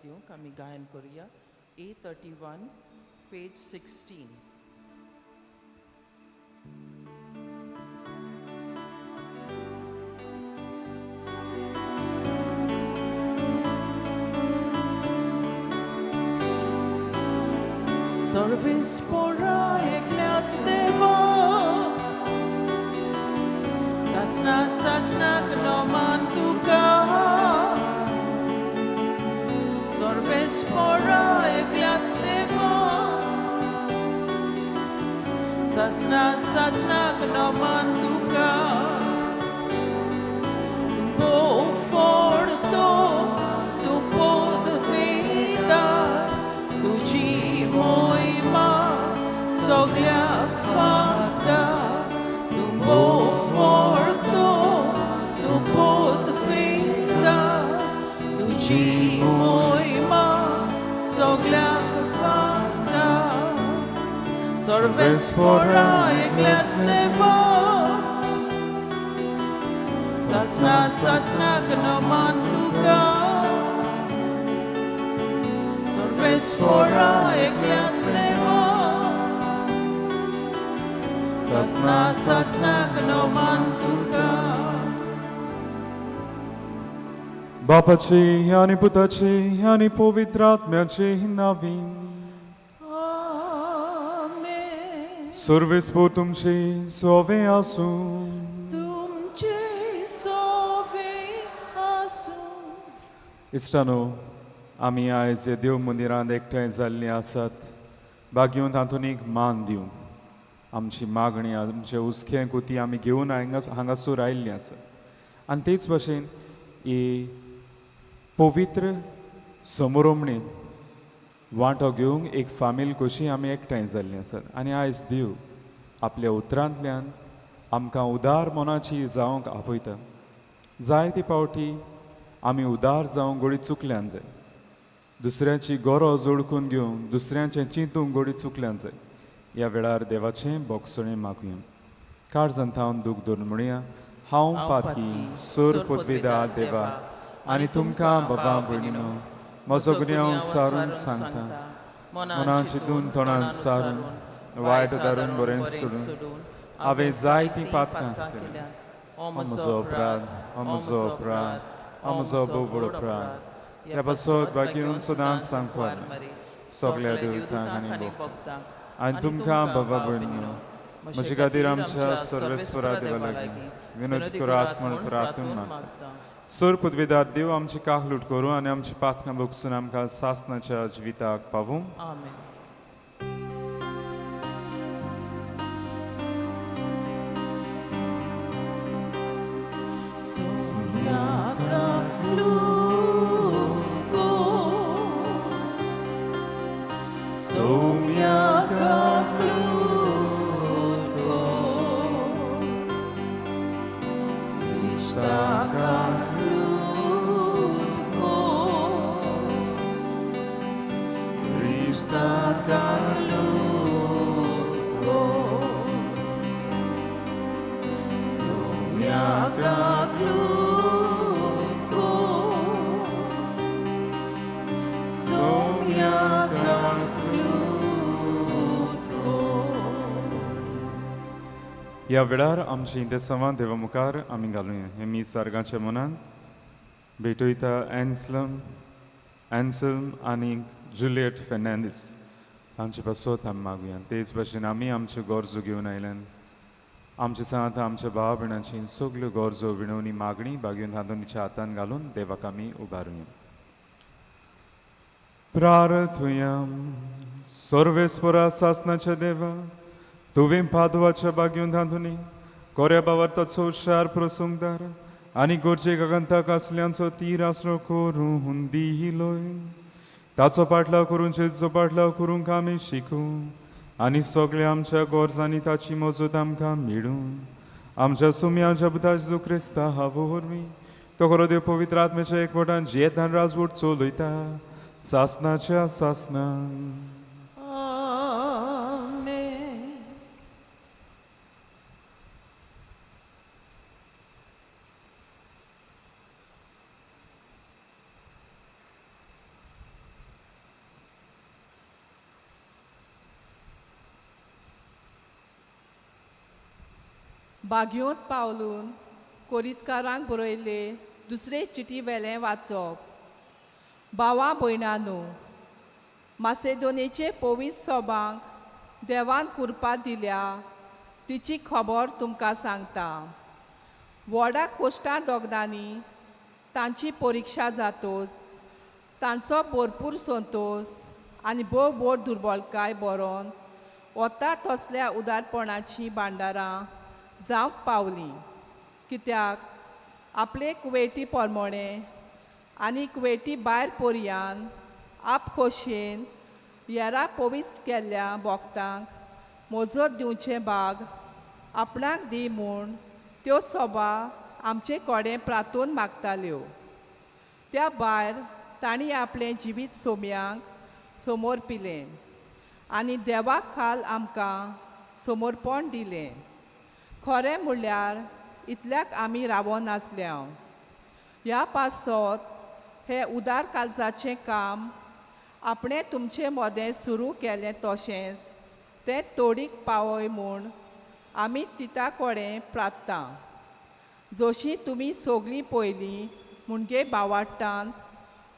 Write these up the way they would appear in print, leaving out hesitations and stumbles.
दिवंक आमी गायन करुया A31 page 16. Servis pora ekliats deva Sasna gnoman tuka Servis pora ekliats deva Sasna gnoman tuka Bo forto tu pod vida tu ci moima sogliak fanta tu bo forto tu pod vida tu ci moima sogliak fanta Sorves pora ekles deva Sasna gnoman tuka Sorves pora ekles deva Sasna gnoman tuka बापाचे आणि पुताचे आणि पवित्र आत्म्याचे नावी सर्वेस्पो तुमचे सोवे आसू तुमचे सोवे आसू इश्टानो आमी आयज देव मंदिरांत एकठांय जाल्लीं आसात बागेवन तातूंत एक मान दिवंक आमची मागणी आमचे उस्खें कोती आमी घेवन हांगासर आयिल्लीं आसा आनी तेच भाशेन ही पवित्र समोरमणीन वांटो घेवंक एक फामील कशी आमी एकठांय जाल्लीं आसात आनी आयज देव आपल्या उतरांतल्यान आमकां उदार मनाची जावंक आपयता जायते फावटी आमी उदार जावंक घोडी चुकल्यांत जाय दुसऱ्याची गरज ओळखून घेवंक दुसऱ्याचें चिंतूंक घोडी चुकल्यांत जाय ह्या वेळार देवाचें बोगसणें मागुया काळजांत हांव दूख धरून म्हणुया हांव पातकी सोर पदवीदार देवा आनी तुमकां बाबा भयणीनो म्हजो गुन्यांव सारून सांगता मनां चिंतून तोंडांत सारून वायट दारून बरें सोडून हांवें जायतीं पातकां केल्यां हो म्हजो अपराध हो म्हजो अपराध हो म्हजो बोबड अपराध ह्या पासत बागेवन सदांच सांगपाक सगल्या देवतांक आनी भक्तांक आनी तुमकां बाबा भयणीनो म्हजे खातीर आमच्या सर्वेस्वरा देवा लागीं विनोदी करात म्हूण प्रार्थना मागता सर पदवीदार देव आमची काकलूट करूं आनी आमची पातकां भोगसून आमकां सासणाच्या जिविताक पावूं आमेन ह्या वेळार आमची इंतेसांवां देवा मुखार आमी घालुया हे मी सर्गाच्या मनान भेटयता एन्सल्म आनी जुलियट फेर्नांडीस तांचे पासत आमी मागुया तेच भाशेन आमी आमच्यो गरजो घेवन आयल्यान आमचे सांत आमच्या भाव भयणांची सगल्यो गरजो विणवणी मागणी बागेवन हातूंच्या हातान घालून देवाक आमी उबारुया प्रार्थुया सर्वेस्परा सासणाच्या देवा तुवें पादवाच्या बागेवन धांदुनी कोऱ्या बावार्ताचो शार प्रसंगदार आनी गोरजे गगंताक आसल्यांचो तीर आसरो करून दिलोय ताचो पाटलाव करून जेजो पाटलाव करूंक आमी शिकूं आनी सगळ्या आमच्या गरजांनी ताची मजत आमकां मेळूं आमच्या सुम्याच्या पुता जेजू क्रिस्ता हावो वरवीं तो खरो देव पवित्र आत्म्याच्या एकवटान जेत आनी राजवट चलयता सासणाच्या सासणान बागयोंत पावलून कोरीतकारांक बरयले दुसरे चिटी वेलें वाचप। भावां भयणांनो, मासेदोनेचे पवित्र सभांक देवान कुरपा दिल्या तिची खबर तुमकां सांगता। व्हडा कोश्टां दोगदांनी तांची परिक्षा जातोच तांचो भरपूर संतोष आनी भोव दुर्बलकाय बरोवन वता तसल्या उदारपणाची भांडारां जावंक पावलीं। कित्याक आपले कुवेटी पोरमोणे आनी कुवेटी भायर पोरयान आपखोशेन येरा पवित्र केल्ल्या भोगतांक मोजत दिवचे भाग आपणाक दी म्हूण त्यो सभा आमचे कडेन प्रार्थून मागताल्यो। त्या भायर तांणी आपलें जिवीत सोम्यांक समोरपिलें आनी देवाक खाल आमकां समर्पण दिलें। खरें म्हणल्यार इतल्याक आमी रावो नासल्या। ह्या पासत हे उदार काळजाचें काम आपणें तुमचे मोदें सुरू केलें तशेंच तें तोडीक पावय म्हूण आमी तिता कडेन प्रार्थता। जशीं तुमी सोगलीं पयलीं मुणगे भावार्थांत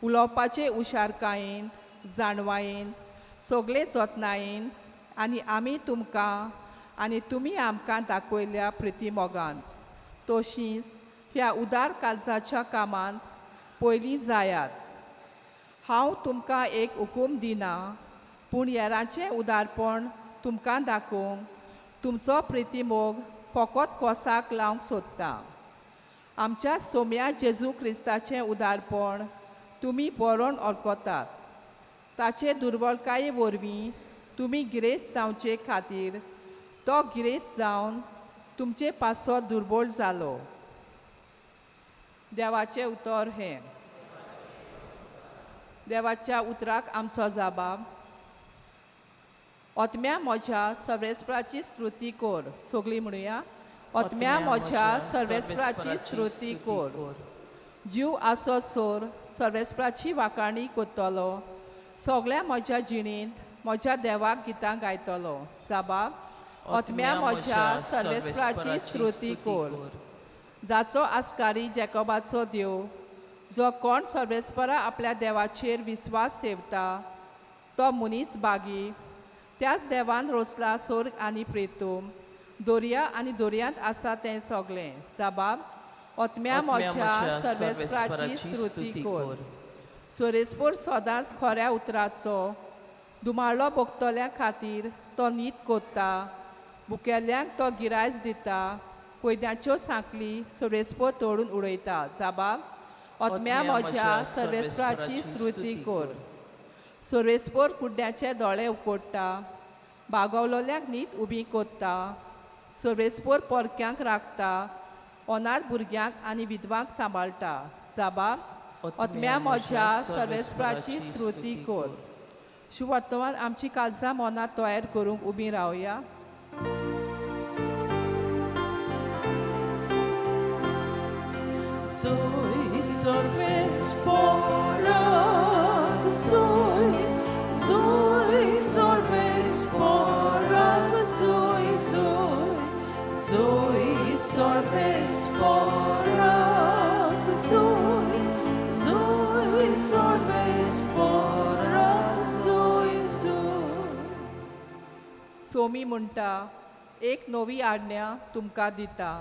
उलोवपाचे हुशारकायेंत जाणवायेंत सगळे जतनायेंत आनी आमी तुमकां आनी तुमी आमकां दाखयल्या प्रिती मोगान तशींच ह्या उदार काळजाच्या कामांत पयलीं जायात। हांव तुमकां एक हुकूम दिना, पूण हेरांचें उदारपण तुमकां दाखोवंक तुमचो प्रिती मोग फकत कोसाक लावंक सोदता। आमच्या सोम्या जेजू क्रिस्ताचें उदारपण तुमी बरोवन वळखतात। ताचे दुर्बलकाये वरवीं तुमी गिरेस्त जावचे खातीर तो गिरेस्त जावन तुमचे पासो दुर्बळ जालो। देवाचें उतर हें। देवाच्या उतराक आमचो जाबाब। ओतम्या म्हज्या सर्वेस्पराची स्तुती कोर। सगळीं म्हणुया, ओतम्या म्हज्या सर्वेस्पराची स्तुती कोर। जीव आसो सोर सर्वेस्पराची वाखाणी कोत्तलो, सगळ्या म्हज्या जिणेंत म्हज्या देवाक गितां गायतलो। जाबाब, ओतम्या म्हज्या सर्वेस्पराची स्तुती कोर। जाचो आस्कारी जॅकोबाचो देव, जो कोण सर्वेस्परा आपल्या देवाचेर विस्वास ठेवता तो मनीस बागी। त्याच देवान रोसला स्वर्ग आनी प्रेतूम, दर्या आनी दर्यांत आसा तें सगळें। जाबाब, ओतम्या म्हज्या सर्वेस्पराची स्तुती कोर। सर्वेस्पर सदांच खऱ्या उतराचो दुमाळो भोगतल्या खातीर तो नीत कोत्ता, भुकेल्यांक तो गिरायज दिता, कोयद्याच्यो सांकली सर्वेस्पर तोडून उडयता। जाबाब, ओतम्या म्हज्या सर्वेस्पराची स्तुती कोर। सर्वेस्पर कुड्ड्याचे दोळे उकोडटा, बागवलोल्यांक नीत उबी कोत्ता, सर्वेस्पर परक्यांक राखता, अनाथ भुरग्यांक आनी विधवांक सांबाळटा। जाबाब, ओतम्या म्हज्या सर्वेस्पराची स्तुती कोर। शुभ वर्तमान आमची काळजां मनां तयार करूंक उबी रावया। Soy sorvesporak, soy sorvesporak, soy sorvesporak, soy sorvesporak, soy. Somi म्हणटा, एक नवी आज्ञा तुमकां दिता,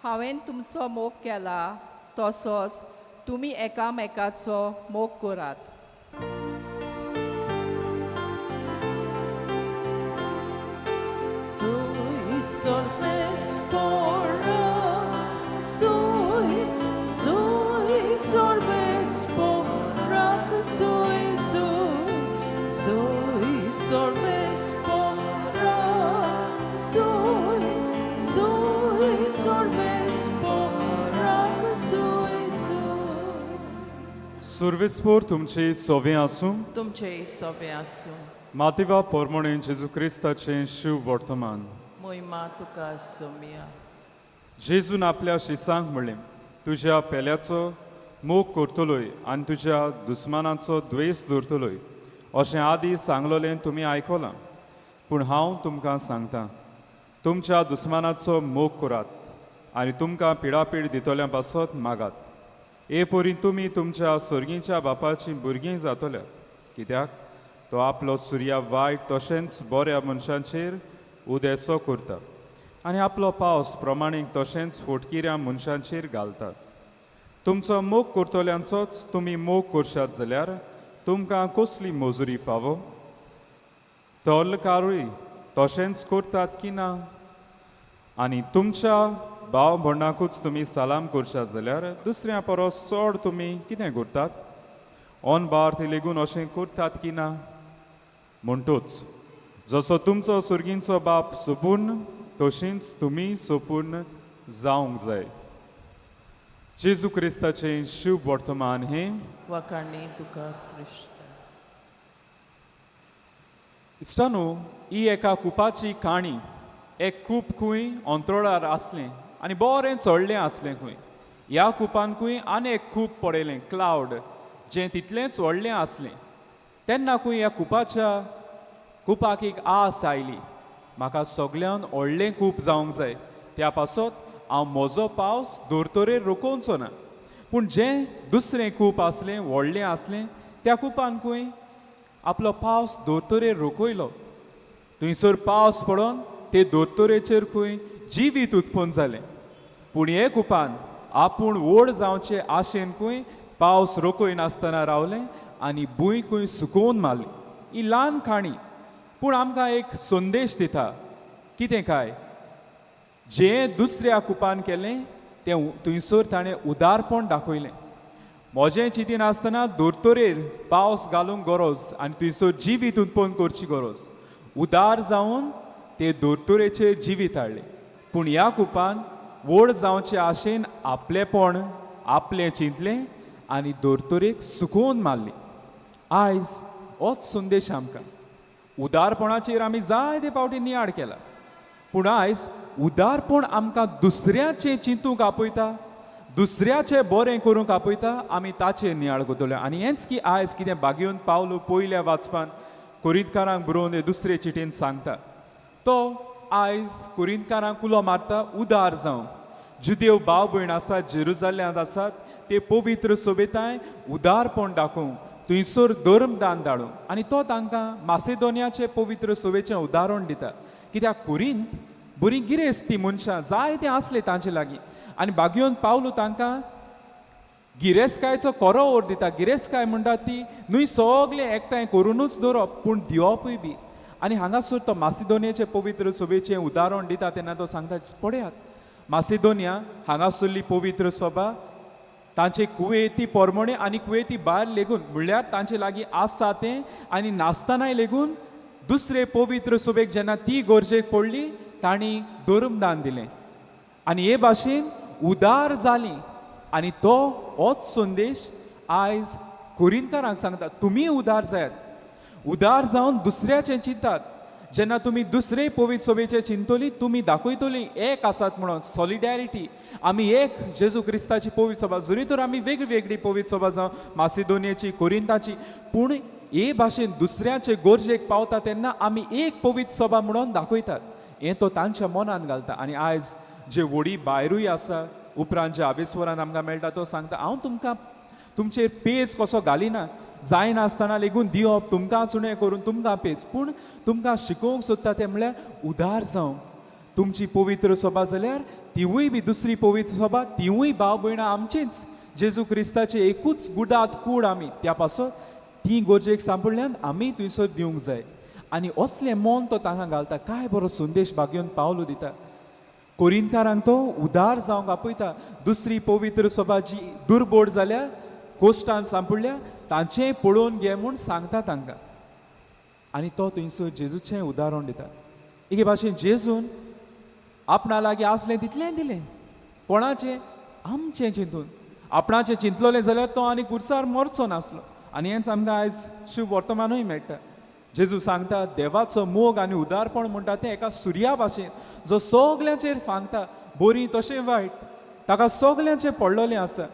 हांवें तुमचो मोग केला तसोच तुमी एकामेकाचो मोग करात। Soy sorvesporak, soy sorvesporak, soy sorvesporak, soy sorvesporak, soy. सर्वेस्पोर तुमचे सोवे आसूं। तुमचे सोवे आसूं। मातेवा पोरमोणे जेजू क्रिस्ताचें शिव वर्तमान। मोहिमा तुका सोम्या। जेजून आपल्या शिसांक म्हणलें, तुज्या पेल्याचो मोग करतलोय आनी तुज्या दुस्मानाचो द्वेस धरतलोय, अशें आदीं सांगलोलें तुमी आयकलां। पूण हांव तुमकां सांगतां, तुमच्या दुस्मानाचो मोग करात आनी तुमकां पिडापीड दितोल्या पासत मागात. हे पोरी तुमी तुमच्या सर्गीच्या बापाची भुरगीं जातोल्या, कित्याक तो आपलो सुर्या वायट तशेंच बऱ्या मनशांचेर उदेसो करता आनी आपलो पावस प्रमाणीक तशेंच फोटकिऱ्या मनशांचेर घालता. तुमचो मोग करतल्यांचोच तुमी मोग करशात जाल्यार तुमकां कसली मजुरी फावो? तोलकारूय तशेंच करतात की ना? आनी तुमच्या भाव भयणाकूच तुमी सलाम करशात जाल्यार दुसऱ्या परस चड तुमी कितें करतात? ऑन बार ते लेगून अशें करतात की ना? म्हणटूच जसो तुमचो सुर्गींचो बाप सोपूर्ण तशींच तुमी सोपूर्ण जावंक जाय. जेजू क्रिस्ताचें शुभ वर्तमान हें वाखाणली तुका क्रिस्त. इश्टानो, ही एका कुपाची काणी. एक कूप खूंय अंतरोळार आसलें आनी बरें चडलें आसलें खूंय. ह्या कुपान खूंय आनी एक कूप पडयलें, क्लावड, जें तितलेंच व्हडलें आसलें. तेन्ना खूंय ह्या कुपाक एक आस आयली, म्हाका सगळ्यान व्हडलें कूप जावंक जाय, त्या पासत हांव म्हजो पावस दोरतोरेर रोखोवचो ना. पूण जें दुसरें कूप आसलें, व्हडलें आसलें, त्या कुपान खूंय आपलो पावस दोतोरेर रोखयलो. थंयसर पावस पडोन ते दोतोरेचेर खूंय जिवीत उत्पन्न जालें. पूण हे कुपान आपूण व्हड जावचे आशेन खूंय पावस रोखय नासतना रावलें आनी भूंय खूंय सुकोवन मारली. ही ल्हान काणी, पूण आमकां एक संदेश दिता. कितें काय? जें दुसऱ्या कुपान केलें तें थंयसर ताणें उदारपण दाखयलें. म्हजें चिंती नासतना दोतोरेर पावस घालूंक गरज आनी थंयसर जिवीत उत्पन्न करची गरज. उदार जावन ते दोतोरेचेर जिवीत हाडलें. पूण ह्या कुपान व्हड जावचे आशेन आपलेपण आपलें चिंतलें आनी दोतोरेक सुकोवन मारली. आयज होच संदेश आमकां. उदारपणाचेर आमी जायते फावटी नियाळ केला, पूण आयज उदारपण आमकां दुसऱ्याचें चिंतूंक आपयता, दुसऱ्याचें बरें करूंक आपयता, आमी ताचेर नियाळ कोतोल्या. आनी हेंच की आयज कितें बागेवन पावलो पयल्या वाचपान कोरिंतकारांक बरोवन हे दुसरे चिटीन सांगता. तो आयज कोरिंतकारांक उलो मारता उदार जावं. जुदेव भाव भयण आसात, जेरुजाल्यांत आसात, ते पवित्र सोबेताय उदारपण दाखोवंक, थंयसर धर्मदान धाडूंक. आनी तो तांकां मासेदोनियाचे पवित्र सोबेचें उदाहरण दिता. कित्याक कोरिंत बरीं गिरेस्ती मनशां जायते आसले तांचे लागीं, आनी बागेवन पावलो तांकां गिरेस्तकायचो कोरो ओर दिता. गिरेस्तकाय म्हणटा ती न्हय सगळें एकठांय करूनच दवरप, पूण दिवपूय बी. आनी हांगासर तो मासिदोनियाचे पवित्र सभेचें उदाहरण दिता तेन्ना तो सांगता, पळयात मासिदोनिया हांगासरली पवित्र सभा तांचे कुवेती पोरमोणे आनी कुवेती भायर लेगून म्हणल्यार तांचे लागीं आसता तें आनी नासतनाय लेगून दुसरे पवित्र सभेक जेन्ना ती गरजेक पडली तांणी धर्मदान दिलें आनी हे भाशेन उदार जालीं. आनी तो होच संदेश आयज कोरिंतकारांक सांगता, तुमी उदार जायात. उदार जावन दुसऱ्याचें चिंतात. जेन्ना तुमी दुसरे पवित्र सभेचें चिंतली, तुमी दाखयतली एक आसात म्हणून सॉलिडॅरिटी. आमी एक जेजू क्रिस्ताची पवित्र सभा, जरी तर आमी वेगळी वेगळी पवित्र सभा जावं मासिदोनियाची, कोरिंताची, पूण हे भाशेन दुसऱ्याचे गरजेक पावता तेन्ना आमी एक पवित्र सभा म्हणून दाखयतात. हें तो तांच्या मनान घालता. आनी आयज जे व्हडी भायरूय आसा, उपरांत जे आवेस्वरान आमकां मेळटा, तो सांगता, हांव तुमकां तुमचेर पेज कसो घालिना, जायनासतना लेगून दिवप, तुमकांच उणें करून तुमकां पेज, पूण तुमकां शिकोवंक सोदता तें म्हळ्यार उदार जावं. तुमची पवित्र सभा जाल्यार तिवूय बी दुसरी पवित्र सभा, तिवूय भाव भयणां आमचींच, जेजू क्रिस्ताचे एकूच गुडात कूड आमी, त्या पासून ती गरजेक सांपडल्यान आमी थंयसर दिवंक जाय. आनी असलें मन तो तांकां घालता. काय बरो संदेश बागेवन पावलो दिता. कोरिंतकारांक तो उदार जावंक आपयता. दुसरी पवित्र सभा जी दुर्बोड जाल्या, कोश्टान सांपडल्या, तांचें पळोवन घे म्हूण सांगता तांकां. आनी तो थंयसर जेजूचें उदाहरण दिता. एके भाशेन जेजून आपणा लागीं आसलें तितलें दिलें. कोणाचें? आमचें चिंतून. आपणाचें चिंतलोलें जाल्यार तो आनी कुर्सार मरचो नासलो. आनी हेंच आमकां आयज शुभ वर्तमानूय मेळटा. जेजू सांगता, देवाचो मोग आनी उदारपण म्हणटा तें एका सुर्या भाशेन, जो सगल्यांचेर फांगता, बरीं तशें वायट, ताका सगल्यांचें पडलोलें आसा.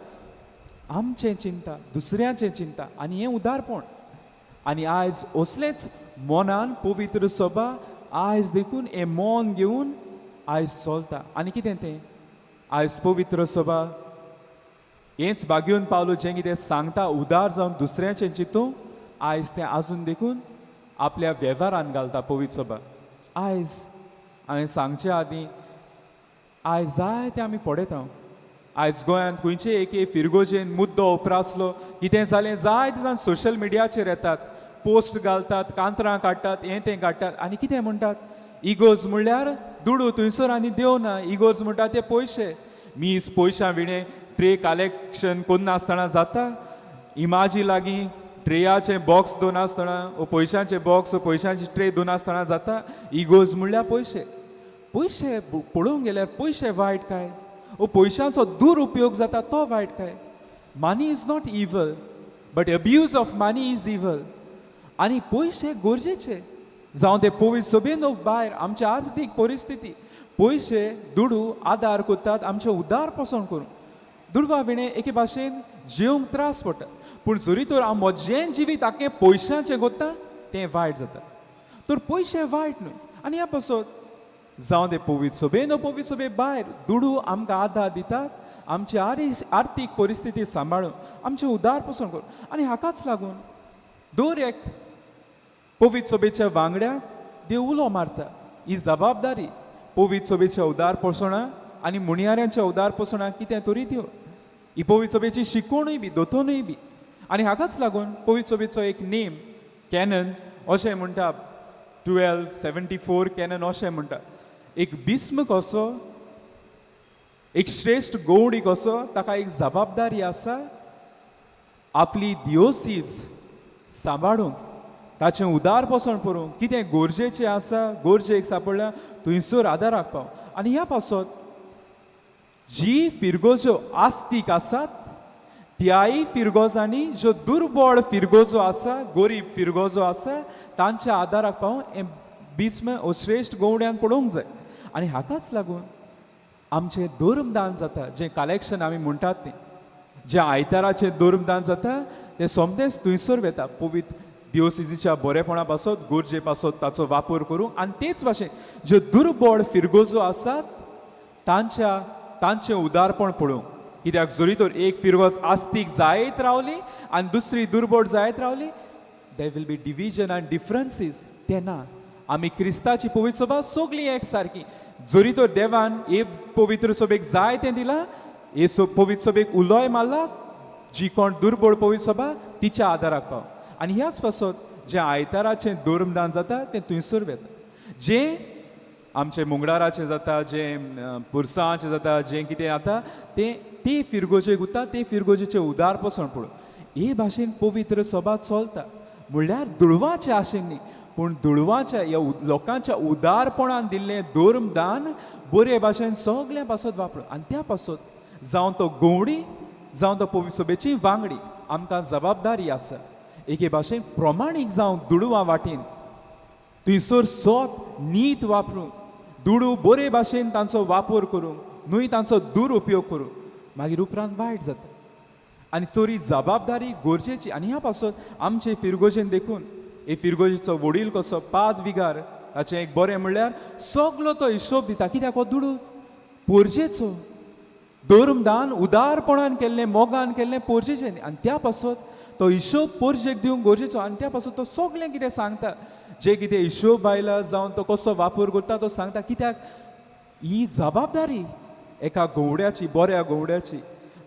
आमचें चिंता, दुसऱ्याचें चिंता, आनी हें उदारपण. आनी आयज असलेंच मनान पवित्र सभा आयज देखून हें मन घेवन आयज चलता. आनी कितें तें? आयज पवित्र सभा हेच बागेवन पावलो जें कितें सांगता उदार जावन दुसऱ्याचें चिंतू आयज तें आजून देखून आपल्या वेव्हारान घालता पवित्र सभा. आयज हांवें सांगचे आदीं आयज जाय तें आमी पळयता. आयज गोंयांत खंयचे एक फिरगोजेन मुद्दो उपरासलो कितें जालें जाय ते जावन सोशल मिडियाचेर येतात, पोस्ट घालतात, कांतरां काडटात, हें तें काडटात आनी कितें म्हणटात इगोज म्हणल्यार दुडू थंयसर आनी देव ना. इगोज म्हणटा ते पयशे मीस पयशां विणे ट्रे कलेक्शन कोन्नासतना जाता. इमाजी लागीं ट्रेयाचे बॉक्स दोन आसतना वो पयशांचे बॉक्स पयशांची ट्रे दोन आसतना जाता. इगोज म्हणल्यार पयशे. पयशे पळोवंक गेल्यार पयशे वायट काय वो पयशांचो दुरुपयोग जाता तो वायट काय. मनी इज नॉट इवल but abuse of money is इवल. आनी पयशे गरजेचे जावं ते पवित्र सभेन भायर आमची आर्थीक परिस्थिती पयशे दुडू आदार करतात आमचे उदार पसण करून. दुडवा विणे एके भाशेन जेवंक त्रास पडटा पूण जरी तर हांव म्हजें जिवीत आख्खें पयशांचें कोत्ता तें वायट जाता. तर पयशे वायट न्हय. आनी ह्या पासत जावं ते पवित्र सभेन पवित्र सभे भायर दुडू आमकां आदार दितात आमची आर्थीक परिस्थिती सांबाळून आमचें उदार पसण करून. आनी हाकाच लागून दर एक पवित्र सभेच्या वांगड्याक देव उलो मारता. ही जबाबदारी पवित्र सभेच्या उदार पसणा आनी मुणयाऱ्यांच्या उदार पसणाक कितें तरी दिव. ही पवित्र सभेची शिकवणूय बी दोतोनूय बी. आनी हाकाच लागून पवित्र सभेचो एक नेम कॅनन अशें म्हणटा 1274 कॅनन अशें म्हणटा एक बिस्म कसो एक श्रेश्ठ गौडी कसो ताका एक जबाबदारी आसा आपली दियोसीज सांबाळूंक ताचें उदार पसण करूंक कितें गरजेचें आसा गरजेक सांपडल्या थंयसर आदाराक पाव. आनी ह्या पासत जी फिरगोज्यो आस्तीक आसात त्याय फिरगोजांनी ज्यो दुर्बळ फिरगोजो आसा गरीब फिरगोजो आसा तांच्या आदाराक पावूं हें बिस्म ओ श्रेश्ठ गवड्यान पळोवंक जाय. आनी हाकाच लागून आमचें धर्मदान जाता जें कलेक्शन आमी म्हणटात तें जें आयताराचें धर्मदान जाता तें सोमतेंच थंयसर वेता पवित्र दियोसिजीच्या बरेपणा पासत गरजे पासत ताचो वापर करूंक. आनी तेच भाशेन ज्यो दुर्बळ फिरगोजो आसात तांचें उदारपण पळोवंक. कित्याक जरी तर एक फिरगोज आस्तीक जायत रावली आनी दुसरी दुर्बळ जायत रावली देर वील बी डिविजन आनी डिफरन्सीस. तेन्ना आमी क्रिस्ताची पवित्र सभा सगळीं एक सारकी. जरी तर देवान हे पवित्र सभेक जाय तें दिलां हे पवित्र सभेक उलोय मारला जी कोण दुर्बळ पवित्र सभा तिच्या आदाराक पाव. आनी ह्याच पासत जें आयताराचें धर्मदान जाता तें थंयसर वेता. जें आमचें मुंगडाराचें जाता जें पुरसांचें जाता जें कितें जाता तें फिरगोजेक उरता ते फिरगोजेचें उदार पसण पळोवन हे भाशेन पवित्र सभा चलता. म्हणल्यार दुडवाचें आशेन न्ही पूण दुडवाच्या ह्या लोकांच्या उदारपणान दिल्लें धर्मदान बरे भाशेन सगळ्या पासत वापरून. आनी त्या पासत जावं तो गवडी जावं तो पवित्र सभेची वांगडी आमकां जबाबदारी आसा एके भाशेन प्रमाणीक जावं दुडवा वाटेन थंयसर सोत नीत वापरून दुडू बरे भाशेन तांचो वापर करूंक न्हय तांचो दुरुपयोग करूंक मागीर उपरांत वायट जाता. आनी तरी जबाबदारी गरजेची. आनी ह्या पासत आमचे फिरगोजेन देखून हे फिरगोजेचो वडील कसो पाद विगार ताचें एक बरें म्हणल्यार सगलो तो हिशोब दिता. कित्याक हो दुडू पोरजेचो धर्मदान उदारपणान केल्लें मोगान केल्लें पोरजेचें आनी त्या पासत तो हिशोब पोरजेक दिवंक गरजेचो. आनी त्या पासून तो सगळें कितें सांगता जे कितें हिशोब आयला जावं तो कसो वापर करता तो सांगता. कित्याक ही जबाबदारी एका गवड्याची बऱ्या गवड्याची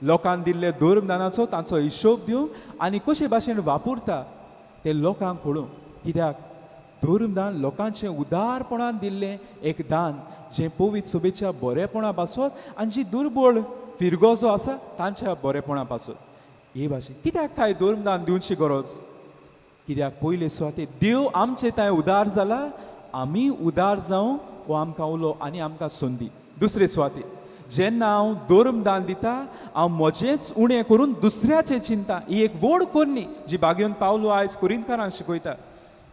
लोकांक दिल्ले धर्मदानाचो तांचो हिशोब दिवंक आनी कशे भाशेन वापरता ते लोकांक कळूंक. कित्याक धर्मदान लोकांचें उदारपणान दिल्लें एक दान जें पवित्र सभेच्या बरेपणा पासत आनी जी दुर्बळ फिरगोजो आसा तांच्या बरेपणा पासत. हे भाशेन कित्याक काय धर्मदान दिवची गरज. कित्याक पयले सुवातेर देव आमचे थंय उदार जाला आमी उदार जावं वो आमकां उलो आनी आमकां संदी. दुसरे सुवातेर जेन्ना हांव धर्मदान दिता हांव म्हजेंच उणें करून दुसऱ्याचें चिंता. ही एक व्हड कोन्नी जी बागेवन पावलो आयज कोरिंतकारांक शिकयता.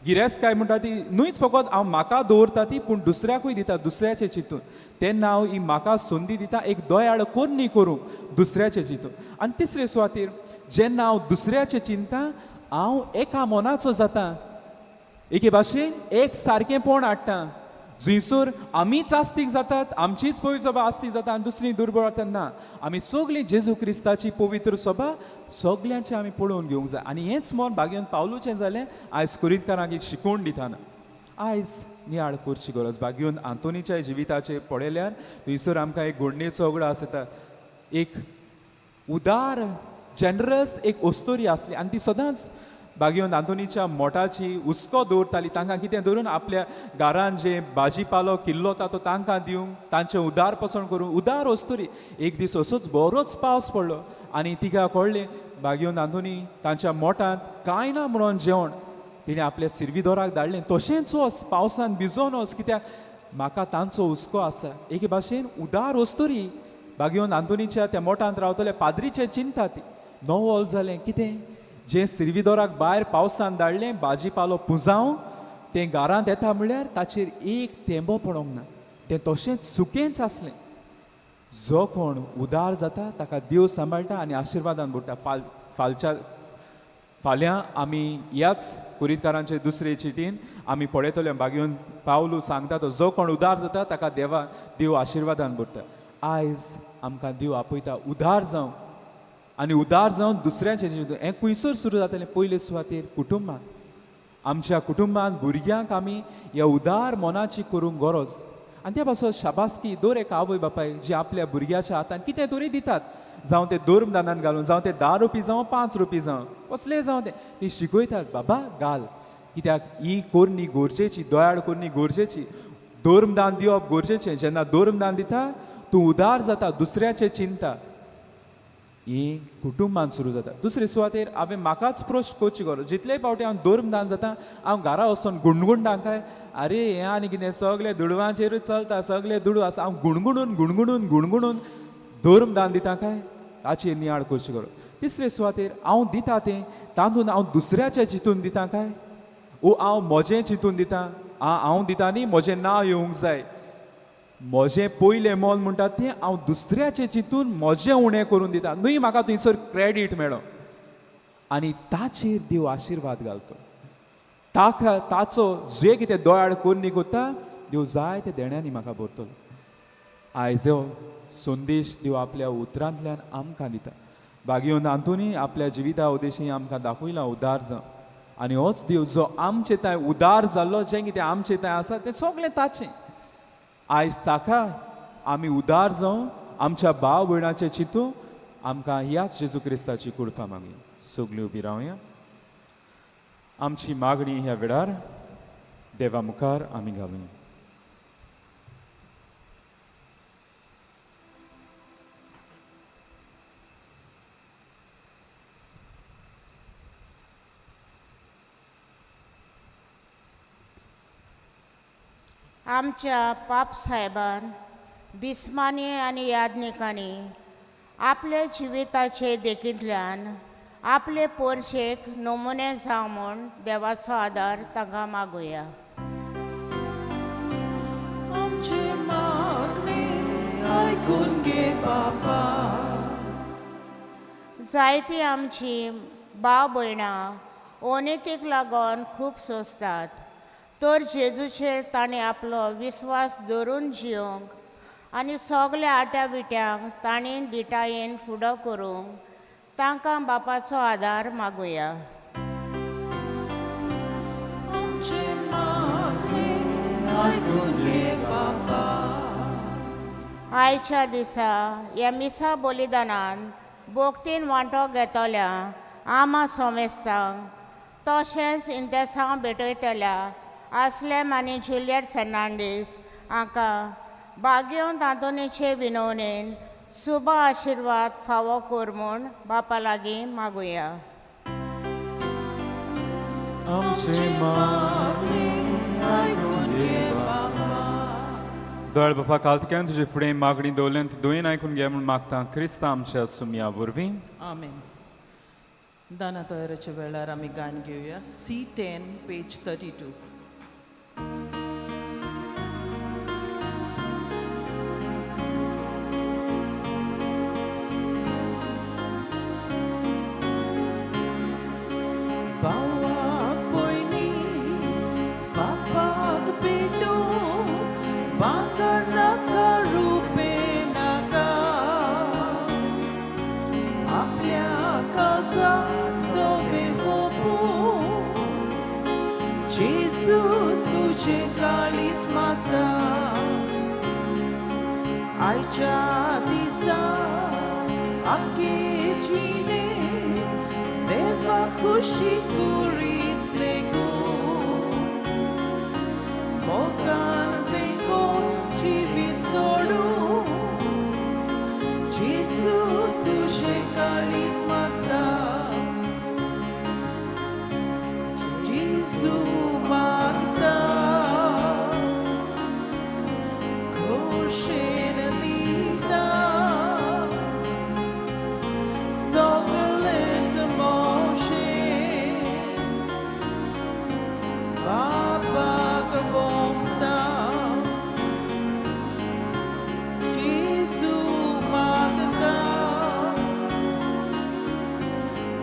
गिरेस्त म्हणटा ती न्हूच फकत हांव म्हाका दवरता ती पूण दुसऱ्याकूय दिता दुसऱ्याचें चिंतून. तेन्ना हांव ही म्हाका संदी दिता एक दोयाळ कोन्नी करूंक दुसऱ्याचें चिंतून. आनी तिसरे सुवातेर जेन्ना हांव दुसऱ्याचें चिंता हांव एका मनाचो जाता एके भाशेन एक सारकेंपण हाडटा. जुंयसर आमीच आस्तीक जातात, आमचीच पवित्र सभा आस्तीक जाता आनी दुसरी दुर्बळ जाता ना. आमी सगळीं जेजू क्रिस्ताची पवित्र सभा सगळ्यांचे आमी पळोवन घेवंक जाय. आनी हेंच मोन भाग्यान पावलूचें जालें आयज कुरितकारांक एक शिकोवण दिताना. आयज नियाळ करची गरज. भाग्यून आंतोनीच्या जिविताचेर पळयल्यार थंयसर आमकां एक घडणेचो उगडो आसता. एक उदार जेनरस एक ओस्तोरी आसली आनी ती सदांच भाग्योन आंतोनीच्या मोठाची हुस्को दवरताली. तांकां कितें धरून आपल्या घरान जे भाजी पालो किल्लो तो तांकां दिवंक, तांचें उदार पसण करूंक. उदार ओस्तोरी. एक दीस असोच बरोच पावस पडलो आनी तिका कळ्ळें भाग्योन आंतोनी तांच्या मोठांत कांय ना म्हणून जेवण तिणें आपल्या सिरविदोराक धाडलें. तशेंच वच पावसान भिजोन वच, कित्याक म्हाका तांचो हुस्को आसा. एके भाशेन उदार ओस्तोरी भाग्योन आंतोनीच्या त्या मोठांत रावतल्या पाद्रीचें चिंता ती. नवल जालें कितें जें सिरविदोराक भायर पावसान धाडलें भाजी पालो पुंजावं तें घरांत येता म्हणल्यार ताचेर एक तेंबो पडोंक ना. तें तशेंच सुकेंच आसलें. जो कोण उदार जाता ताका देव सांबाळटा आनी आशिर्वादान बुडटा. फाल्यां आमी ह्याच कुरितकारांचे दुसरे चिटीन आमी पळयतले भाग्योन पावलू सांगता तो जो कोण उदार जाता ताका देव आशिर्वादान बुडटा. आयज आमकां देव आपयता उदार जावं आनी उदार जावन दुसऱ्याचें जिवीत. हें खंयसर सुरू जातलें पयले सुवातेर कुटुंबान. आमच्या कुटुंबान भुरग्यांक आमी ह्या उदार मनाची करूंक गरज. आनी त्या पासून शाबासकी दर एक आवय बापाय जे आपल्या भुरग्याच्या हातान कितें तरी दितात, जावं ते धर्मदानान घालून, जावं ते 10 रुपी जावं 5 रुपी जावं कसलेय जावं ते शिकयतात बाबा घाल. कित्याक ही कोरणी गरजेची, दोयाड कोरणी गरजेची. धर्मदान दिवप गरजेचें. जेन्ना धर्मदान दिता तूं उदार जाता, दुसऱ्याचें चिंता. ही कुटुंबान सुरू जाता. दुसरे सुवातेर हांवें म्हाकाच प्रश्न करची गरज. जितलेय फावटी हांव धर्मदान जाता हांव घरा वचून गुणगुणटा काय आरे हें आनी कितें सगळे दुडवांचेरूच चलता, सगळे दुडू आसा. हांव गुणगुणून धर्मदान दिता काय ताचेर नियाळ करची गरज. तिसरे सुवातेर हांव दिता तें तातूंत हांव दुसऱ्याचें चिंतून दिता काय ओ हांव म्हजें चिंतून दिता. हांव दिता न्ही म्हजें नांव येवंक जाय. म्हजें पयलें मोल म्हणटा तें हांव दुसऱ्याचें चिंतून म्हजें उणें करून दिता. न्हय म्हाका थंयसर क्रेडीट मेळो आनी ताचेर देव आशिर्वाद घालतो. ताचो जे कितें दोयाड कोन्नी कोत्ता देव जाय ते देण्यांनी म्हाका भरतलो. आयज हो संदेश देव आपल्या उतरांतल्यान आमकां दिता. भाग्योन आंतोनी आपल्या जिविता उद्देशी आमकां दाखयला उदार जावं. आनी होच देव जो आमचे ताय उदार जाल्लो जें कितें आमचे ताय आसा तें सगळें ताचें. आयज ताका आमी उदार जावं, आमच्या भाव भयणाचें चिंतू. आमकां ह्याच जेजू क्रिस्ताची कृपा मागूया. सगळीं उबी रावया. आमची मागणी ह्या वेळार देवा मुखार आमी घालुया. आमच्या पाप साहेबान बिस्मानी आनी यादनिकांनी आपले जिविताचे देखींतल्यान आपले पोरशेक नमुने जावं म्हूण देवाचो आदार तांकां मागुया. आमची मागणी आयकून घे बाबा. जायतीं आमची भाव भयणां ओनेतीक लागून खूब सोंसतात. तर जेजूचेर ताणें आपलो विस्वास दवरून जियोंक आनी सगल्या आट्या बिट्यांक ताणें दिटायेन फुडो करूंक तांकां बापाचो आदार मागुया. आमची मागणी आयकून घे बाबा. आयच्या दिसा ह्या मिसा बलिदानान भोगतीन वांटो घेतल्या आमा सोमेस्तांक तशेंच इंतेसांव भेटयतल्या आस्लेम आनी जुलियट फेर्नांडीस हांकां भाग्योन आंतोनीचे विनवणेन शुभ आशिर्वाद फावो कर म्हूण बापा लागीं मागुया. आमची मागणी आयकून घे बाबा. दोळ बापा कालतक्यान तुजे फुडें मागणी दवरल्यान ती दोयेन आयकून घे म्हूण मागता क्रिस्ता आमच्या सुमया वरवीं. आमेन. दाना तयारेच्या वेळार आमी गान घेवया. C10 page 32. भावाक भयणी बापाक भेटूंक जेजू तुझे काळीज मागता आयच्या दिसा आखे जिणे देवा खुशी कुरीस लेगो मोगान वेगोन जिवीत सोडू जेजू तुझे काळीज मागता जेजू मागता खोशेन दिता सगळेंच मोशें बापाक वोमता जेजू मागता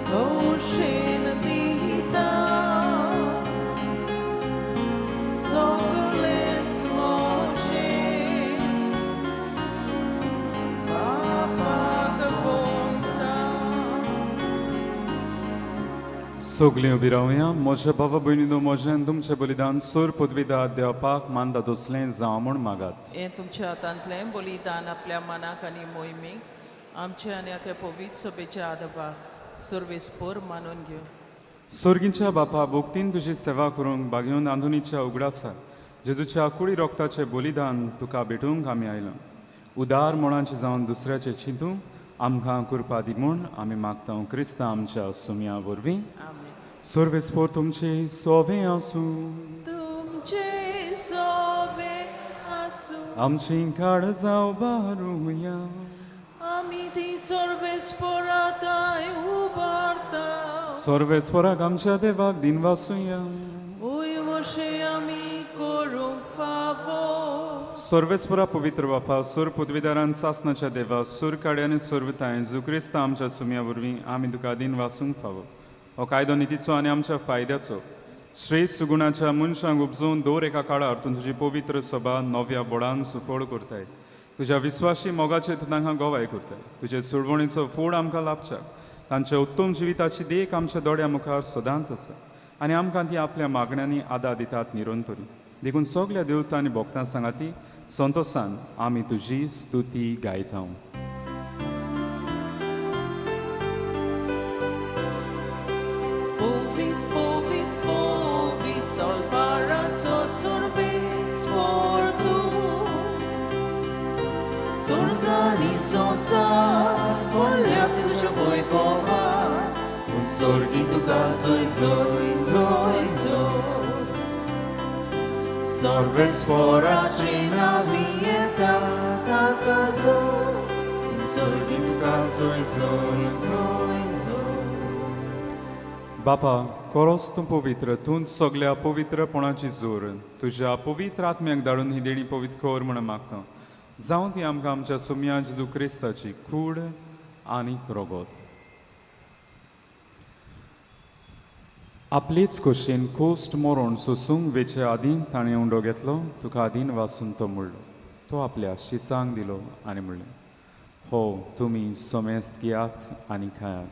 खोशेन दिता सगळेंच मोशें बापाक वोमता. सगळीं उबी रावया म्हज्या भावा भयणीनो म्हजें तुमचें बलिदान सूर पदवीदार देवपाक मान दादोसलें जावं म्हूण मागात. हें तुमच्या हातांतलें बलिदान आपल्या मनाक आनी मोहिमेक आमचे आनी आख्या पवित्र सभेच्या आदपाक सर्वेस्पर मानून घेवं. सर्गींच्या बापा भोगतीन तुजी सेवा करूंक बागेवन आंदुनीच्या उगडासा जेजूच्या कुडी रोगताचें बलिदान तुका भेटूंक आमी आयला. उदार मनाचें जावन दुसऱ्याचें चिंतूंक आमकां कृपा दी म्हूण आमी मागता क्रिस्ता आमच्या सुम्या वरवीं. आमेन. सर्वेस्पर तुमचे सोवें आसूं तुमचे सोवे आसूं आमची काळजां उबारुया आमी ती सर्वेस्पराताय उबारता सर्वेस्पराक आमच्या देवाक दिन वासुया. ओय वशे आमी करूंक फावो सर्वेस्परा पवित्र बापा सूर पदवीदारान सासनाच्या देवा सूर काडे आनी सर्वताय जो क्रिस्ता आमच्या सुम्या वरवीं आमी तुका दिन वासूंक फावो. हो कायदो नितीचो आनी आमच्या फायद्याचो श्रेष्ठ सुगुणाच्या मनशांक उपजोवन दर एका काळार तूं तुजी पवित्र सभा नव्या बोडान सुफोड करताय. तुज्या विस्वासी मोगाचे तूं तांकां गोवाय करताय. तुजे सुडवणीचो फोड आमकां लाभच्याक तांच्या उत्तम जिविताची देख आमच्या दोळ्या मुखार सदांच आसा आनी आमकां ती आपल्या मागण्यांनी आदार दितात निरंतरी. देखून सगल्या देवतां आनी भोगतां सांगाती संतोशान आमी तुजी स्तुती गायता. Povit, povit, povit, olbaraco सर्वेस्पर तूं Sorgani संसार wolniak तुझ्या वैभवान Sorgi तुका zoj, zoj, zoj, zoj सर्वेस्पराची नावी येता ताका zoj Sorgi तुका zoj, zoj, zoj, zoj बापा खरोच तूं पवित्र तूं सगल्या पवित्रपणाची जोर तुज्या पवित्र आत्म्याक धाडून ही देणी पवित्र कर म्हूण मागता. जावं ती आमकां आमच्या सुम्या जेजू क्रिस्ताची कूड आनी रोगोत. आपलीच खोशेन कोस्ट मोरोन सोसूंक वेचे आदीं ताणें उंडो घेतलो तुका आदीन वाचून तो म्हणलो. तो आपल्या शिसांक दिलो आनी म्हणलें हो तुमी सोमेस्त घेयात आनी खायात.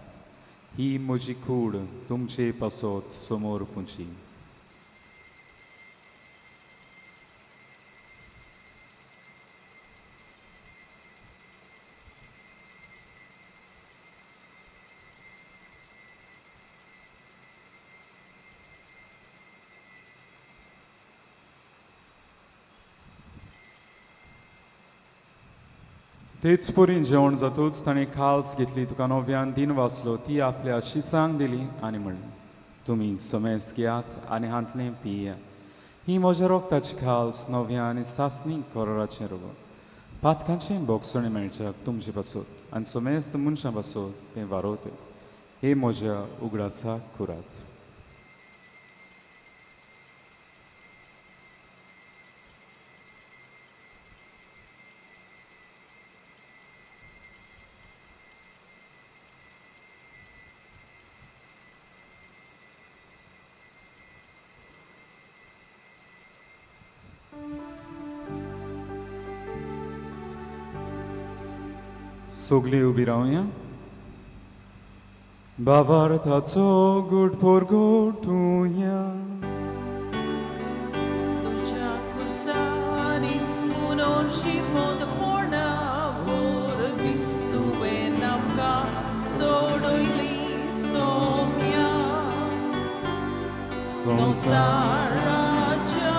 ही म्हजी कूड तुमचे पासत समोर पुंची. तेच परी जेवण जातूच ताणें खाल्स घेतली तुका नव्यान दिन वाचलो ती आपल्या शिसांक दिली आनी म्हणली तुमी सोमेस घेयात आनी हांतलें पियात. ही म्हज्या रोगताची खाल्स नव्या आनी सासणी कोराचें रोगो. पातकांचें बोगसणें मेळच्याक तुमचे पासत आनी सोमेस्त मनशां पासत तें वारोवते. हे म्हज्या उगडासाक कुरात. सगळीं उबी रावया. बाबार्थाचो घोट पोरगोटुया. संसाराच्या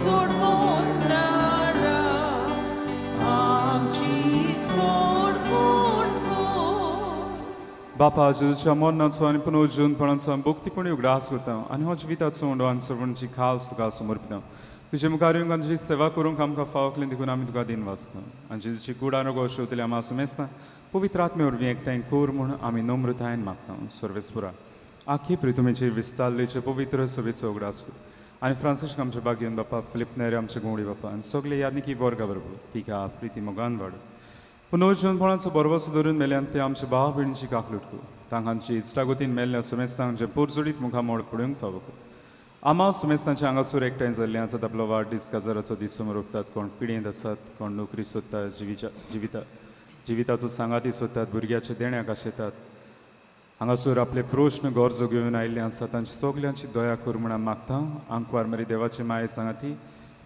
सोडवणारा आमची सोडवण कर. बापा जेजूच्या मरणाचो आनी पुनरुज्जीवनपणाचो आमी भक्तीपणी उगडास करता आनी हो जिविताचो उंडो आनी सर्वांची खास तुका समर्पिता. तुजे मुखार येवंक आनी तुजी सेवा करूंक आमकां फावकलें देखून आमी तुका दिन वाचता आनी जेजूची कूड आनी गोश्ट उरतली आमी सुमेस्ता पवित्र आत्मे वरवीं एकठांय कोर म्हूण आमी नम्रतायेन मागता. सर्वेस्पुरा आख्खी प्रितुमेचेर विस्तारलेचे पवित्र सभेचो उगडास कर आनी फ्रांसीस आमचे बागेन बापा फिलिप नेरे आमचे गोवडी बापा आनी सगळे यादनिकी वर्गा बरोबर तिका प्रिती मोगान वाड पुनर्जीवनपणाचो बरवसो धरून मेल्यान ते आमचे भाव भयणीची काकलूट कर तांकांची इश्टागतीन मेल्ल्या सुमेस्तांक जे पोरजोडीत मुखार मोड पडूंक फावो कर. आमा सुमेस्तांच्या आंगासूर एकठांय जाल्ले आसात आपलो वाडदीस काजाराचो दीस समोर ओंपतात कोण पिडेंत आसात कोण नोकरी सोदतात जिविताचो सांगाती सोदतात भुरग्याचे देण्याक आशेतात हांगासर आपले प्रश्न गरजो घेवन आयिल्ले आसात तांची सगल्यांची दया कर म्हण मागता. आंकवार मरी देवाचे माये सांगाती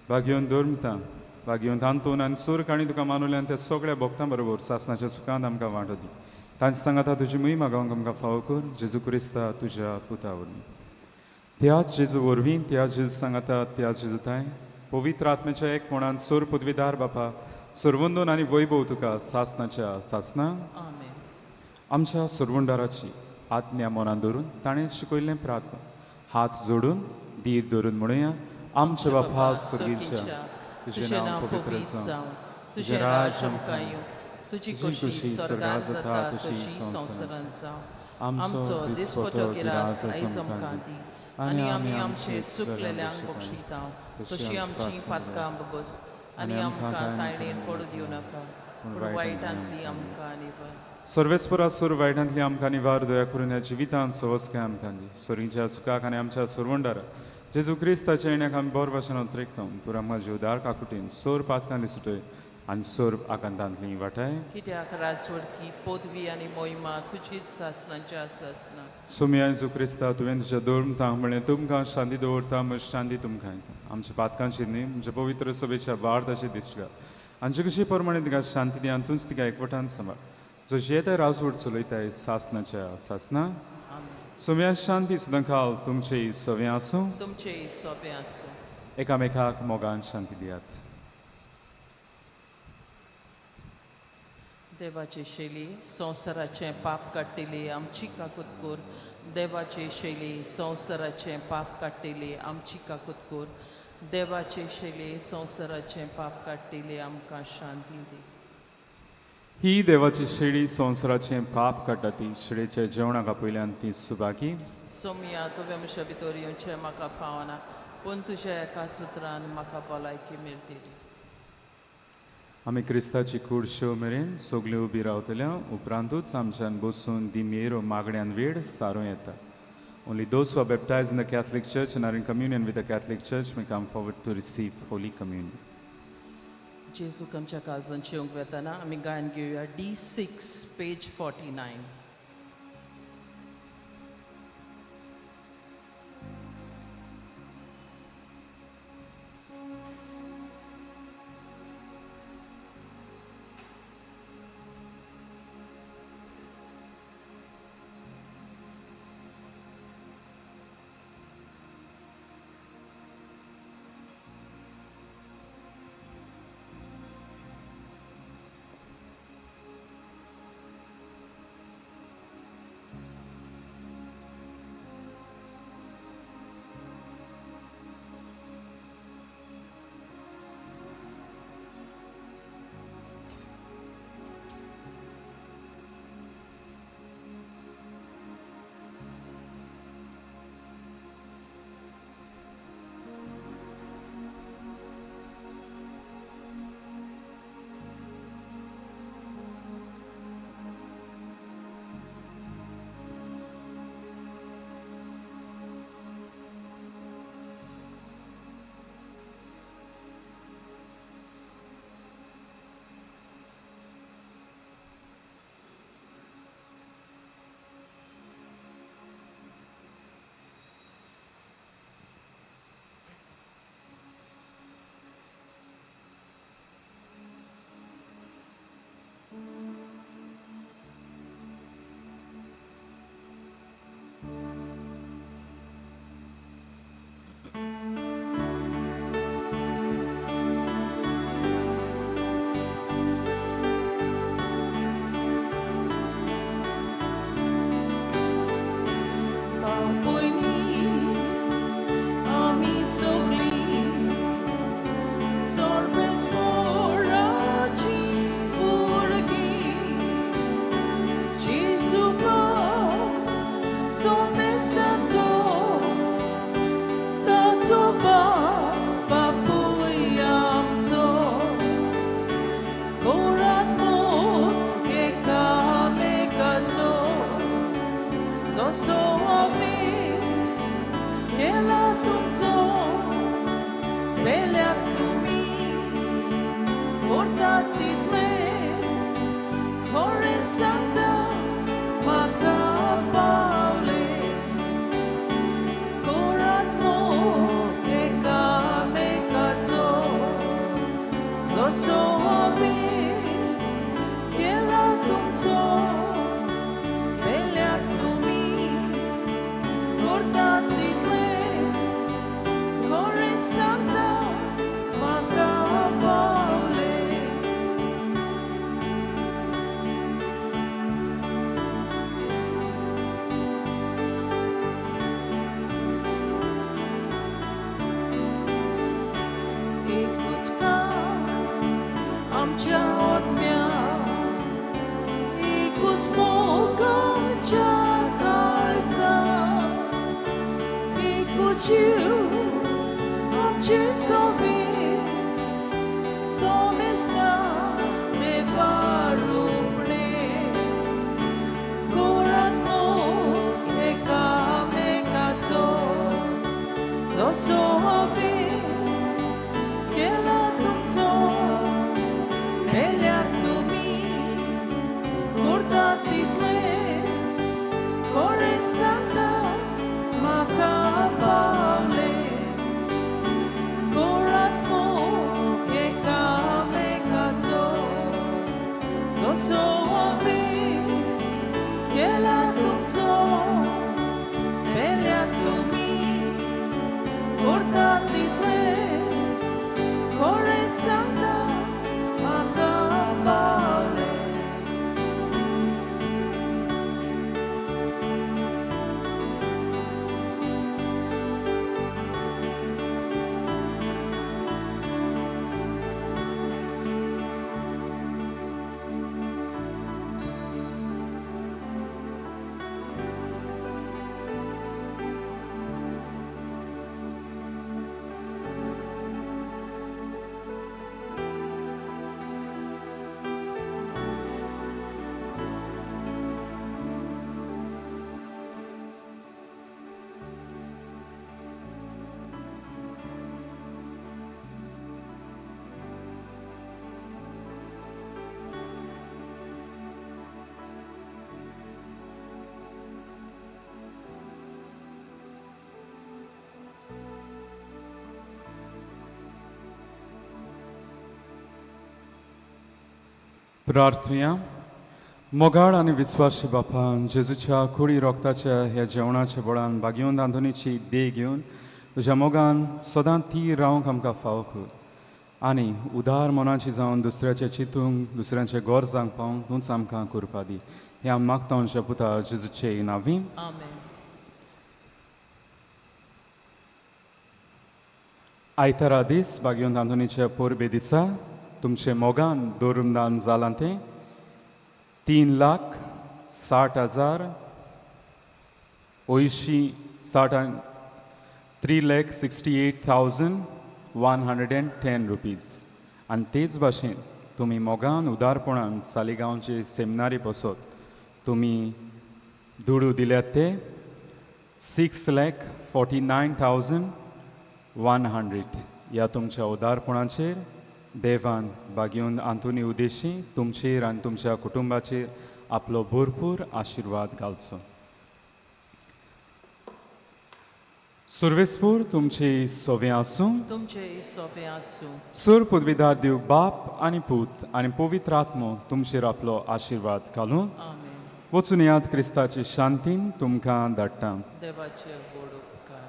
भाग्योन धर्मता भाग्योन तांतून आनी सूर काणी तुका मानुल्यान त्या सगळ्या भक्तां बरोबर सासणाच्या सुखांत आमकां वांटो दी. तांची सांगाता तुजी महिमा गावंक आमकां फावो कर जेजू क्रिस्ता तुज्या पुता वरवीं त्याच जेजू वरवीं त्याच जेजू सांगाता त्याच जेजूताय पवित्र आत्म्याच्या एक कोणान सोर पदवीदार बापा सर्वंदोन आनी वैभव तुका सासणाच्या सासना आमेन. आमच्या सर्वंडाराची आज्ञा मनान धरून ताणें शिकयल्लें प्रार्थना हात जोडून दीर धरून म्हणुया. आमच्या बापा सुर्गीच्या तुझें नांव पवित्र जावं तुझें राज आमकां येवं तुजी कशी स्वर्गांत जाता तशी संवसारांत जावं. आमचो दिसपटो गिरास आयज आमकां दी आनी आमी आमचे चुकलेल्यांक बक्षिता तशी आमची पातकां बगस आनी आमकां तायणेन पडू दिवं नाका पूण वायटांतली आमकां निवळ. सर्वेस्परा सूर वायटांतली आमकां निवार दया करून ह्या जिवितांत सवस्काय आमकां दी. सोरीच्या सुखाक आनी आमच्या सोरवंडारा जेजू क्रिस्ताच्या येण्याक आमी बरो भाशेन उतरेकता तूं आमकां जीवदार काकुटीन सोर पातकांतली सुटय आनी सोर आकांतांतली वाटाय. कित्याक राजवडकी पदवी आनी मोहिमा तुजीच सासणांच्या आसना. सुमी जेजू क्रिस्ता तुवें तुज्या धर्मतां म्हणलें तुमकां शांती दवरता म्हजी शांती तुमकां येता. आमच्या पातकांची न्ही म्हणजे पवित्र सभेच्या वार्ताची दिश्ट घाल आमचे कशी प्रमाणे तिका शांती दी आनी तूंच तिका एकवटान सांबाळ जो येताय राजवट चलयताय सासणाच्या सासना. सुम्या शांती सुद्दां खाल तुमचे सवे आसूं तुमचे सोबे आसूं. एकामेकाक मोगान शांती दियात. देवाचे शैली संवसाराचें पाप काडटिली आमची काकूत कोर. देवाचे शैली संवसाराचें पाप काडटिली आमची काकूत कोर. देवाचे शैली संवसाराचें पाप काडटिली आमकां शांती दी. ही देवाची शेळी संवसाराचें पाप काडटा ती शेळेच्या जेवणाक आपयल्यान ती सुबाकी. सोम्या तुवें म्हज्या भितर येवचें म्हाका फावना पूण तुज्या एकाच उतरान म्हाका भलायकी मेळटली. आमी क्रिस्ताची कूड शेव मेरेन सगळीं उबी रावतल्या उपरांतूच आमच्यान बसून दिमेरो मागण्यान वेळ सारूं येता. Only those who are baptized in the Catholic Church and are in communion with the Catholic Church may come forward to receive Holy Communion. जेजूक आमच्या काळजांत जेवंक वेताना आमी गायन घेवया D6 पेज 49. आमचो बापूय आमचो घोरात मोग एकामेकाचो जसो आमी केला तुमचो वेल्याक तुमी करतात तितले खरें सांगता म्हाका पावले घोरात मोग एकामेकाचो जसो आमी केला तुमचो वेल्याक तुमी करतात तितले खरें सांगता म्हाका पावले एकूच काम आमच्या आत्म्या एकूच मोग आमच्या काळजा एकूच जीव आमचे सोबी सोमेस्ता देवा रूपणे घोरात मोग एकामेकाचो जसो आमी केला तुमचो वेल्याक तुमी करतात तितले खरें सांगता म्हाका पावले घोरात मोग एकामेकाचो जसो आमी केला तुमचो वेल्याक तुमी करतात तितले खरें सांगता म्हाका पावले प्रार्थुया मोगाळ आणि विस्वासी बापा जेजूच्या कुडी रोगताच्या ह्या जेवणाच्या बळान बागेवन रांदुनीची देह घेवन तुज्या मोगान सदां ती रावंक आमकां फावो कर आनी उदार मनाची जावन दुसऱ्याचे चिंतूंक दुसऱ्यांचे गरजांक पावंक तूंच आमकां करपा दी हें आमी मागता आमच्या पुता जेजूचे नांवी आमेन आयतारा दीस बागेवन रांदुनीच्या पोरबे दिसा तुमचे मोगान दवरून दान जालां तें 3,60,000 3,68,110 रुपीज आनी तेच भाशेन तुमी मोगान उदारपणान सालिगांवचे सेमिनारी बसत तुमी दुडू दिल्यात ते 6,49,100 ह्या तुमच्या उदारपणाचेर देवान बागेवन आंतुनी उद्देशी तुमचेर आनी तुमच्या कुटुंबाचेर आपलो भरपूर आशिर्वाद घालचो सुर्वेस्पूर तुमचे सोवे आसूं तुमचे सोबे आसूं सुर पदवीदार देव बाप आनी पूत आनी पवित्र आत्मो तुमचेर आपलो आशिर्वाद घालूं आमेन वचून याद क्रिस्ताची शांतीन तुमकां धाडटा देवाचे गोड उपकार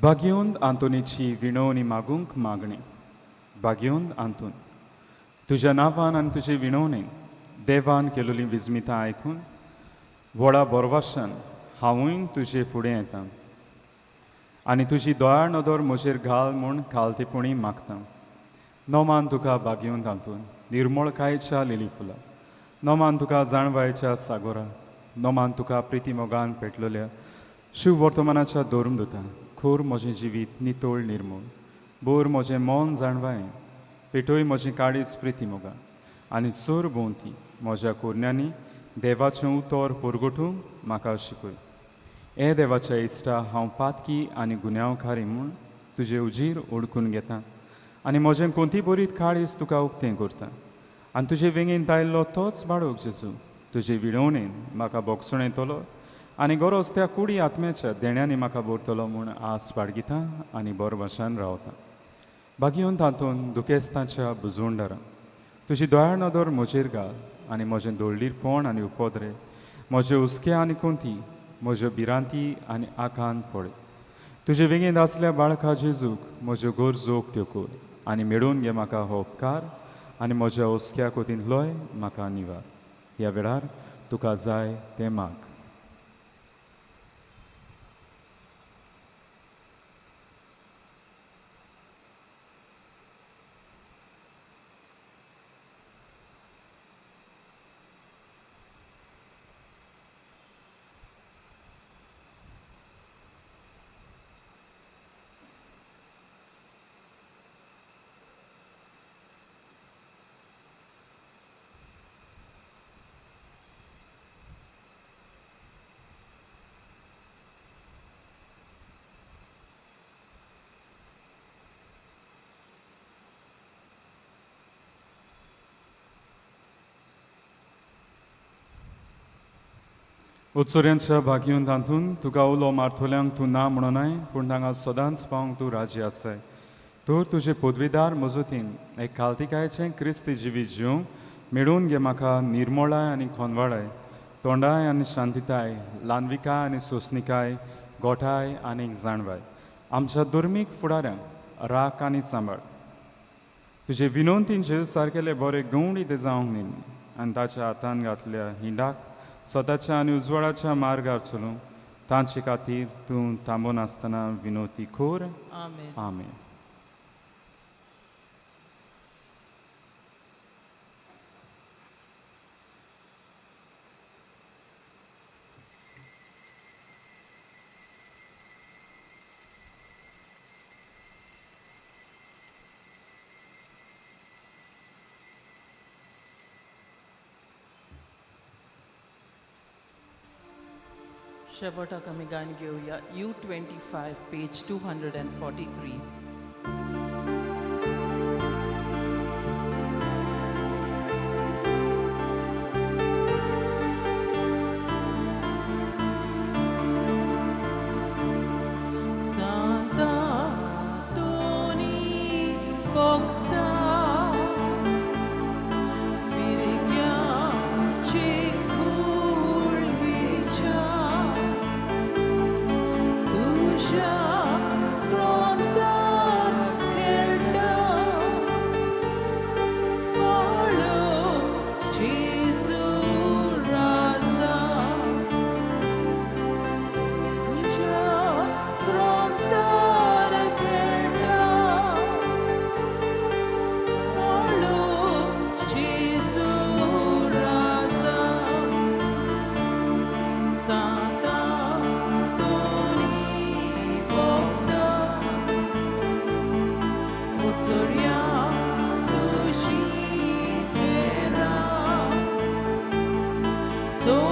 बागेवन आंतोनीची विणवणी मागूंक मागणी बागेवन आंतून तुज्या नांवान आनी तुजे विणवणेन देवान केलोली विजमितां आयकून व्हडा बोरवाशान हांवूय तुजे फुडें येतां आनी तुजी दोळार नदर म्हजेर घाल म्हूण घालतेपणी मागतां नोमान तुका बागेवन आंतून निर्मळकायेच्या लिली फुलां नोमान तुका जाणवायेच्या सागोरा नोमान तुका प्रिती मोगान पेटलेल्या शिव वर्तमानाच्या दोरून दोता खोर म्हजें जिवीत नितोळ निर्मूळ बोर म्हजें मन जाणवाय पेटोय म्हजें काळीज प्रिती मोगा आनी चोर भोंवती म्हज्या कोरण्यांनी देवाचें उतर परगटूंक म्हाका शिकय. हे देवाच्या इश्टा हांव पातकी आनी गुन्यांवकारी म्हूण तुजे उजीर ओडकून घेता आनी म्हजें कोणती बरीत काळीज तुका उक्तें करता आनी तुजे वेंगेन दायल्लो तोच बाळोक जेजू तुजे विडवणेन म्हाका बोगसोण येतलो आनी गरज त्या कुडी आत्म्याच्या देण्यांनी म्हाका भरतलो म्हूण आस बाळगिता आनी बरो भाशान रावता. बागीवन तातूंत दुखेस्तांच्या बुजवंडारा तुजी दोळ्या नदर म्हजेर घाल आनी म्हजें दोळडीरपण आनी उपद्रे म्हजे हुस्के आनी कोंती म्हज्यो भिरांती आनी आकांत पळय. तुजे वेगेंत आसल्या बाळका जेजूक म्हज्यो गरजो उक्त्यो कर आनी मेळोवन घे म्हाका हो उपकार आनी म्हज्या हुस्क्या कोतींतलोय म्हाका निवार. ह्या वेळार तुका जाय तें माग. उत्सुऱ्यांच्या भागयून तांतून तुका उलो मारतोल्यांक तूं ना म्हणोनाय पूण तांकां सदांच पावंक तूं राजी आसाय. तर तुजे पदवीदार मजतीन एक खालतिकायेचें क्रिस्ती जिवीत जिवंक मेळून घे म्हाका निर्मळाय आनी खोनवाळाय तोंडाय आनी शांतीताय ल्हानविकाय आनी सोंसणिकाय गोठाय आनी जाणवाय आमच्या धर्मीक फुडाऱ्यांक राख आनी सांबाळ. तुजे विनोंतीन जेजू सारकेले बरे गवंडी ते जावंक न्ही आनी ताच्या हातान घातल्या हिंडाक स्वताच्या आनी उजवाडाच्या मार्गार चलूंक तांचे खातीर तूं थांबून आसतना विनोती खोर. आमेन. आमेन. शेवटाक आमी गायन घेवया U25 page 243. Santa Tony Bogda So